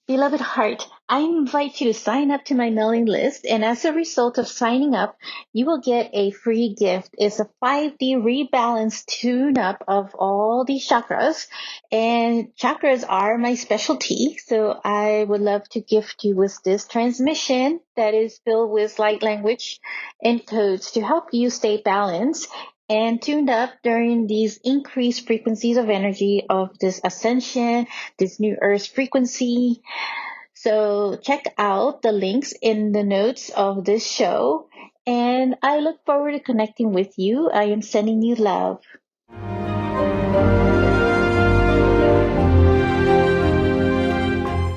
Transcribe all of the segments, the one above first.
Beloved heart, I invite you to sign up to my mailing list, and as a result of signing up, you will get a free gift. It's a 5D rebalance tune up of all the chakras, and chakras are my specialty. So I would love to gift you with this transmission that is filled with light language and codes to help you stay balanced and tuned up during these increased frequencies of energy of this ascension, this new earth frequency. So check out the links in the notes of this show. And I look forward to connecting with you. I am sending you love.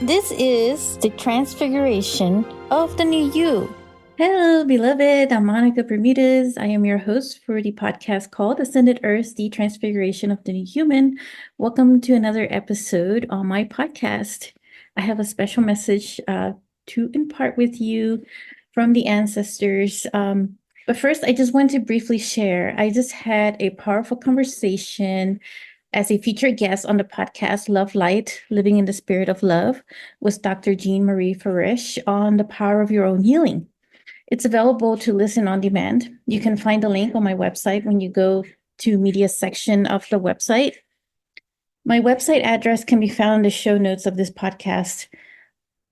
This is the transfiguration of the new you. Hello, beloved. I'm Monica Bermudez. I am your host for the podcast called Ascended Earth, the Transfiguration of the New Human. Welcome to another episode on my podcast. I have a special message to impart with you from the ancestors. But first, I just want to briefly share. I just had a powerful conversation as a featured guest on the podcast Love Light, Living in the Spirit of Love, with Dr. Jean Marie Farish on the power of your own healing. It's available to listen on demand. You can find the link on my website when you go to media section of the website. My website address can be found in the show notes of this podcast.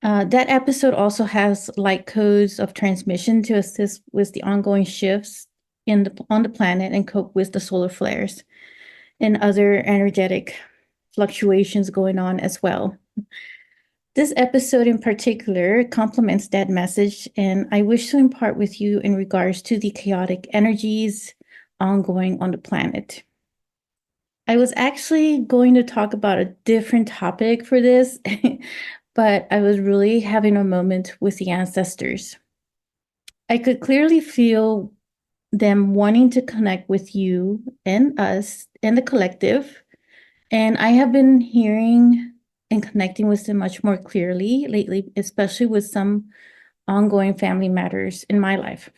That episode also has light codes of transmission to assist with the ongoing shifts on the planet and cope with the solar flares and other energetic fluctuations going on as well. This episode in particular complements that message, and I wish to impart with you in regards to the chaotic energies ongoing on the planet. I was actually going to talk about a different topic for this, but I was really having a moment with the ancestors. I could clearly feel them wanting to connect with you and us and the collective, and I have been hearing and connecting with them much more clearly lately, especially with some ongoing family matters in my life.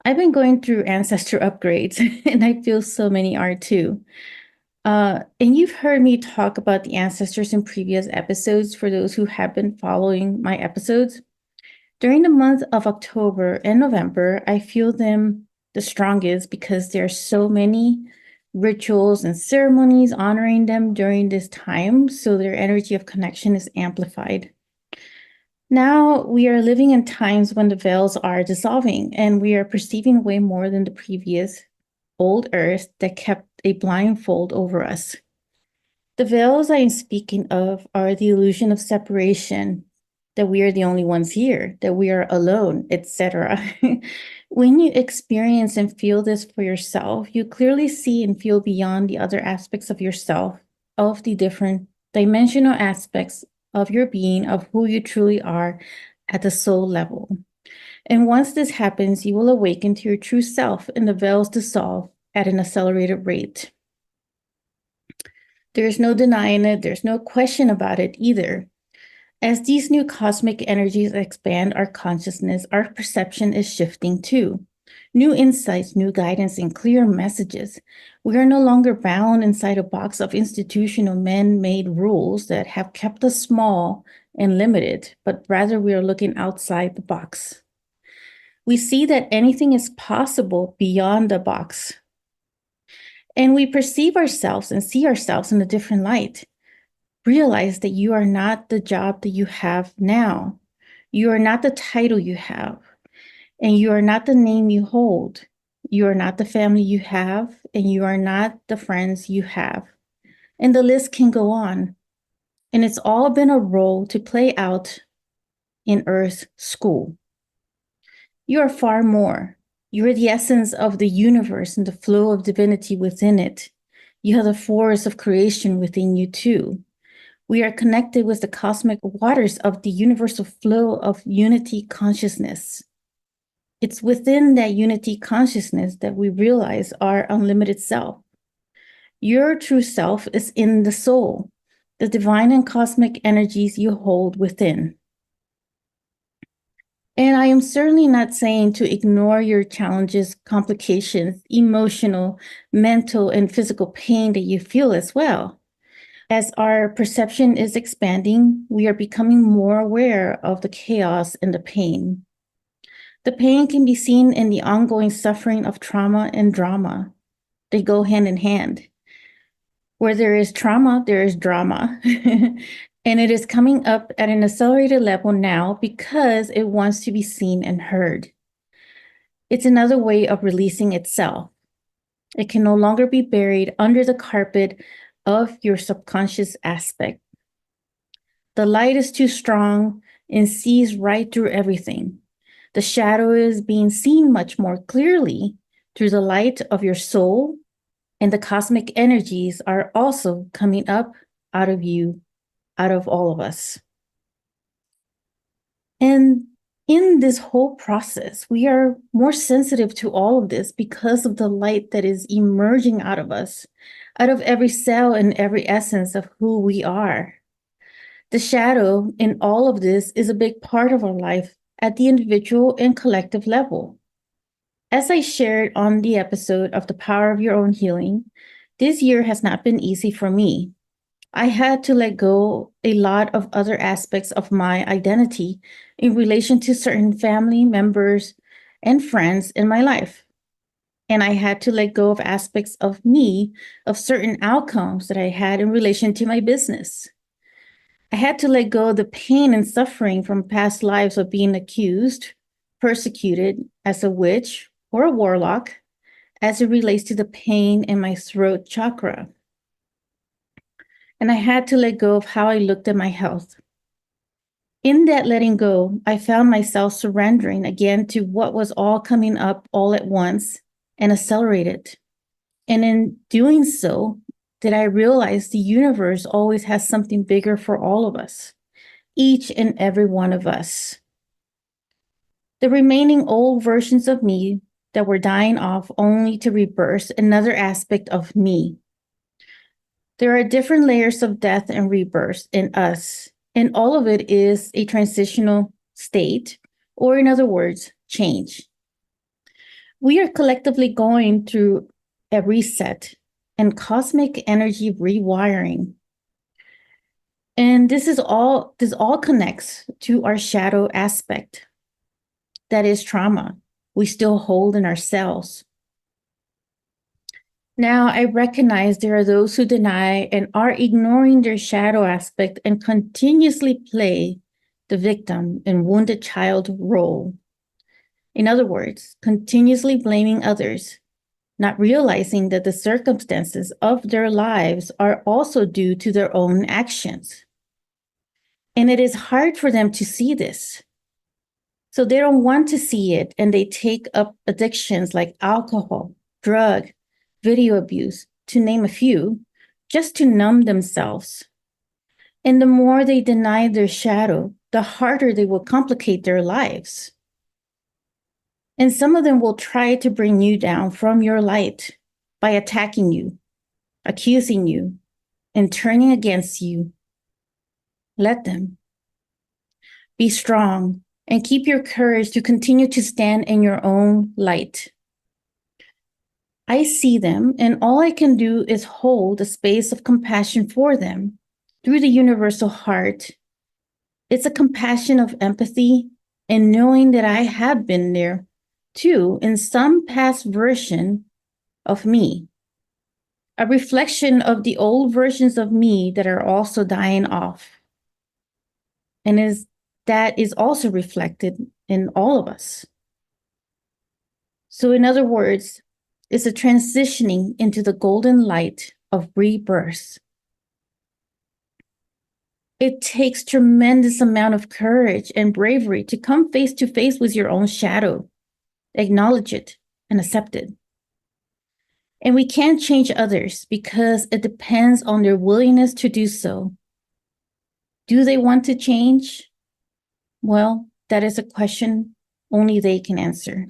I've been going through ancestor upgrades, and I feel so many are too. And you've heard me talk about the ancestors in previous episodes for those who have been following my episodes. During the month of October and November, I feel them the strongest because there are so many rituals and ceremonies honoring them during this time, so their energy of connection is amplified. Now we are living in times when the veils are dissolving and we are perceiving way more than the previous old earth that kept a blindfold over us. The veils I am speaking of are the illusion of separation, that we are the only ones here, that we are alone, etc. When you experience and feel this for yourself, you clearly see and feel beyond the other aspects of yourself, of the different dimensional aspects of your being, of who you truly are at the soul level. And once this happens, you will awaken to your true self and the veils dissolve at an accelerated rate. There's no denying it, there's no question about it either. As these new cosmic energies expand our consciousness, our perception is shifting too. New insights, new guidance, and clear messages. We are no longer bound inside a box of institutional man-made rules that have kept us small and limited, but rather we are looking outside the box. We see that anything is possible beyond the box. And we perceive ourselves and see ourselves in a different light. Realize that you are not the job that you have now. You are not the title you have, and you are not the name you hold. You are not the family you have, and you are not the friends you have. And the list can go on. And it's all been a role to play out in Earth school. You are far more. You are the essence of the universe and the flow of divinity within it. You have the force of creation within you too. We are connected with the cosmic waters of the universal flow of unity consciousness. It's within that unity consciousness that we realize our unlimited self. Your true self is in the soul, the divine and cosmic energies you hold within. And I am certainly not saying to ignore your challenges, complications, emotional, mental, and physical pain that you feel as well. As our perception is expanding, we are becoming more aware of the chaos and the pain. The pain can be seen in the ongoing suffering of trauma and drama. They go hand in hand. Where there is trauma, there is drama. And it is coming up at an accelerated level now because it wants to be seen and heard. It's another way of releasing itself. It can no longer be buried under the carpet of your subconscious aspect. The light is too strong and sees right through everything. The shadow is being seen much more clearly through the light of your soul, and the cosmic energies are also coming up out of you, out of all of us. And in this whole process, we are more sensitive to all of this because of the light that is emerging out of us, out of every cell and every essence of who we are. The shadow in all of this is a big part of our life at the individual and collective level. As I shared on the episode of The Power of Your Own Healing, this year has not been easy for me. I had to let go a lot of other aspects of my identity in relation to certain family members and friends in my life. And I had to let go of aspects of me, of certain outcomes that I had in relation to my business. I had to let go of the pain and suffering from past lives of being accused, persecuted as a witch or a warlock, as it relates to the pain in my throat chakra. And I had to let go of how I looked at my health. In that letting go, I found myself surrendering again to what was all coming up all at once and accelerated. And in doing so, did I realize the universe always has something bigger for all of us, each and every one of us. The remaining old versions of me that were dying off only to rebirth another aspect of me. There are different layers of death and rebirth in us, and all of it is a transitional state, or in other words, change. We are collectively going through a reset and cosmic energy rewiring. And this all connects to our shadow aspect. That is trauma we still hold in ourselves. Now I recognize there are those who deny and are ignoring their shadow aspect and continuously play the victim and wounded child role. In other words, continuously blaming others, not realizing that the circumstances of their lives are also due to their own actions. And it is hard for them to see this. So they don't want to see it, and they take up addictions like alcohol, drug, video abuse, to name a few, just to numb themselves. And the more they deny their shadow, the harder they will complicate their lives. And some of them will try to bring you down from your light by attacking you, accusing you, and turning against you. Let them. Be strong and keep your courage to continue to stand in your own light. I see them, and all I can do is hold a space of compassion for them through the universal heart. It's a compassion of empathy and knowing that I have been there too in some past version of me, a reflection of the old versions of me that are also dying off. And that is also reflected in all of us. So in other words, it's a transitioning into the golden light of rebirth. It takes tremendous amount of courage and bravery to come face to face with your own shadow, acknowledge it, and accept it. And we can't change others because it depends on their willingness to do so. Do they want to change? Well, that is a question only they can answer.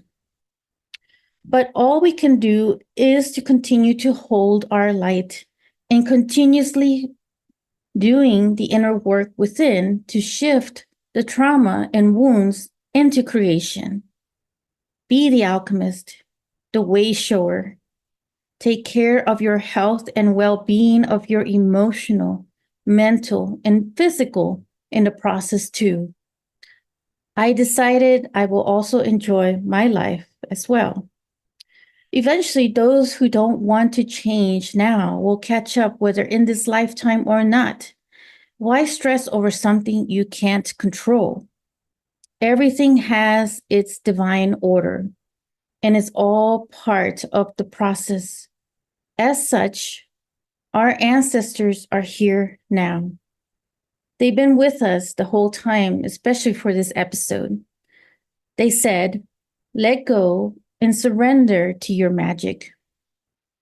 But all we can do is to continue to hold our light and continuously doing the inner work within to shift the trauma and wounds into creation. Be the alchemist, the way shower. Take care of your health and well-being of your emotional, mental, and physical in the process too. I decided I will also enjoy my life as well. Eventually, those who don't want to change now will catch up whether in this lifetime or not. Why stress over something you can't control? Everything has its divine order and is all part of the process. As such, our ancestors are here now. They've been with us the whole time, especially for this episode. They said, let go and surrender to your magic.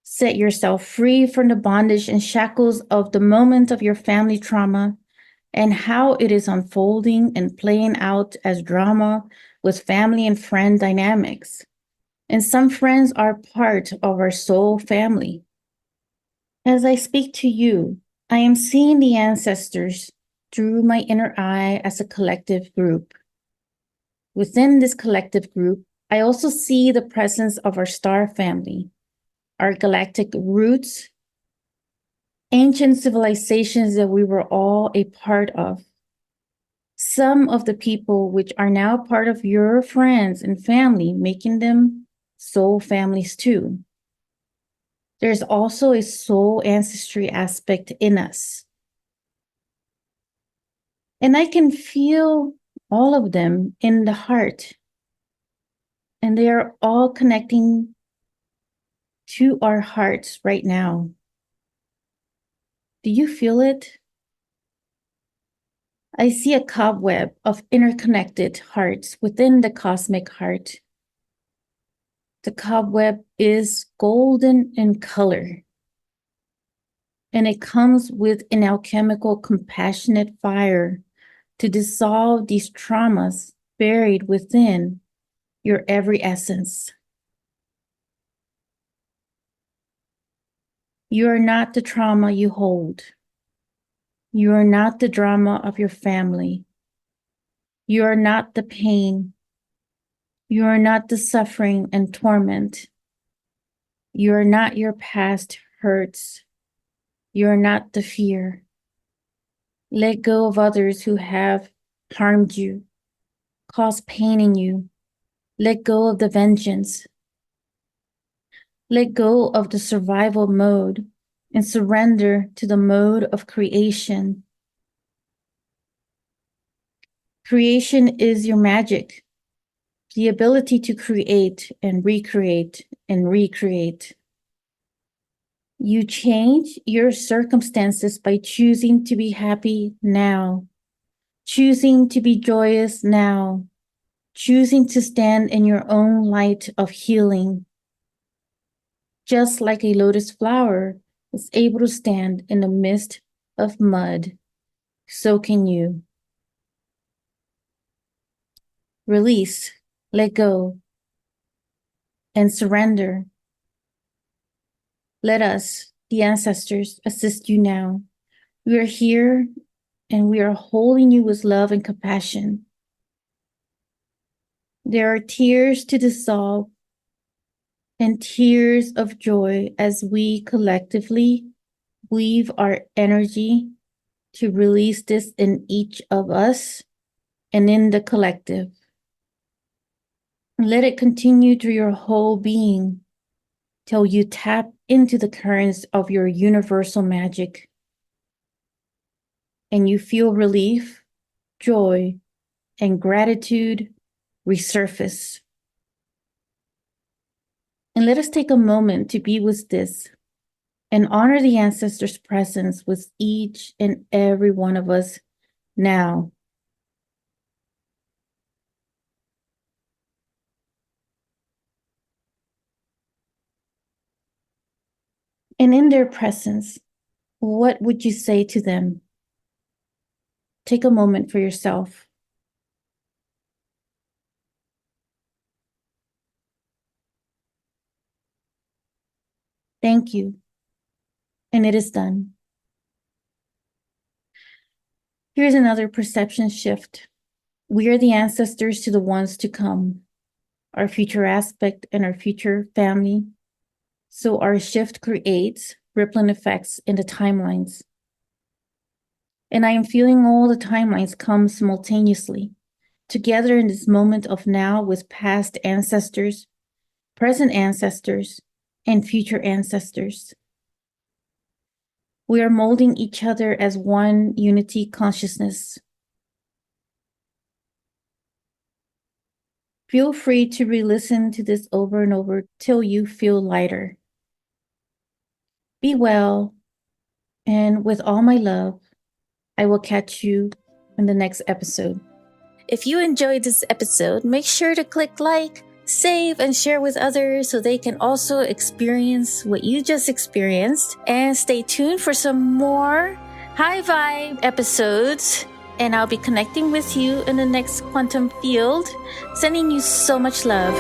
Set yourself free from the bondage and shackles of the moment of your family trauma and how it is unfolding and playing out as drama with family and friend dynamics. And some friends are part of our soul family. As I speak to you, I am seeing the ancestors through my inner eye as a collective group. Within this collective group, I also see the presence of our star family, our galactic roots, ancient civilizations that we were all a part of. Some of the people which are now part of your friends and family, making them soul families too. There's also a soul ancestry aspect in us. And I can feel all of them in the heart. And they are all connecting to our hearts right now. Do you feel it? I see a cobweb of interconnected hearts within the cosmic heart. The cobweb is golden in color, and it comes with an alchemical, compassionate fire to dissolve these traumas buried within your every essence. You are not the trauma you hold. You are not the drama of your family. You are not the pain. You are not the suffering and torment. You are not your past hurts. You are not the fear. Let go of others who have harmed you, caused pain in you. Let go of the vengeance. Let go of the survival mode and surrender to the mode of creation. Creation is your magic, the ability to create and recreate and recreate. You change your circumstances by choosing to be happy now, choosing to be joyous now, choosing to stand in your own light of healing. Just like a lotus flower is able to stand in the midst of mud, so can you. Release, let go, and surrender. Let us, the ancestors, assist you now. We are here and we are holding you with love and compassion. There are tears to dissolve and tears of joy as we collectively weave our energy to release this in each of us and in the collective. Let it continue through your whole being till you tap into the currents of your universal magic and you feel relief, joy, and gratitude resurface. And let us take a moment to be with this and honor the ancestors' presence with each and every one of us now. And in their presence, what would you say to them? Take a moment for yourself. Thank you. And it is done. Here's another perception shift. We are the ancestors to the ones to come, our future aspect and our future family. So our shift creates rippling effects in the timelines. And I am feeling all the timelines come simultaneously, together in this moment of now with past ancestors, present ancestors, and future ancestors. We are molding each other as one unity consciousness. Feel free to re-listen to this over and over till you feel lighter. Be well, and with all my love, I will catch you in the next episode. If you enjoyed this episode, make sure to click like, save, and share with others so they can also experience what you just experienced. And stay tuned for some more high vibe episodes. And I'll be connecting with you in the next quantum field. Sending you so much love.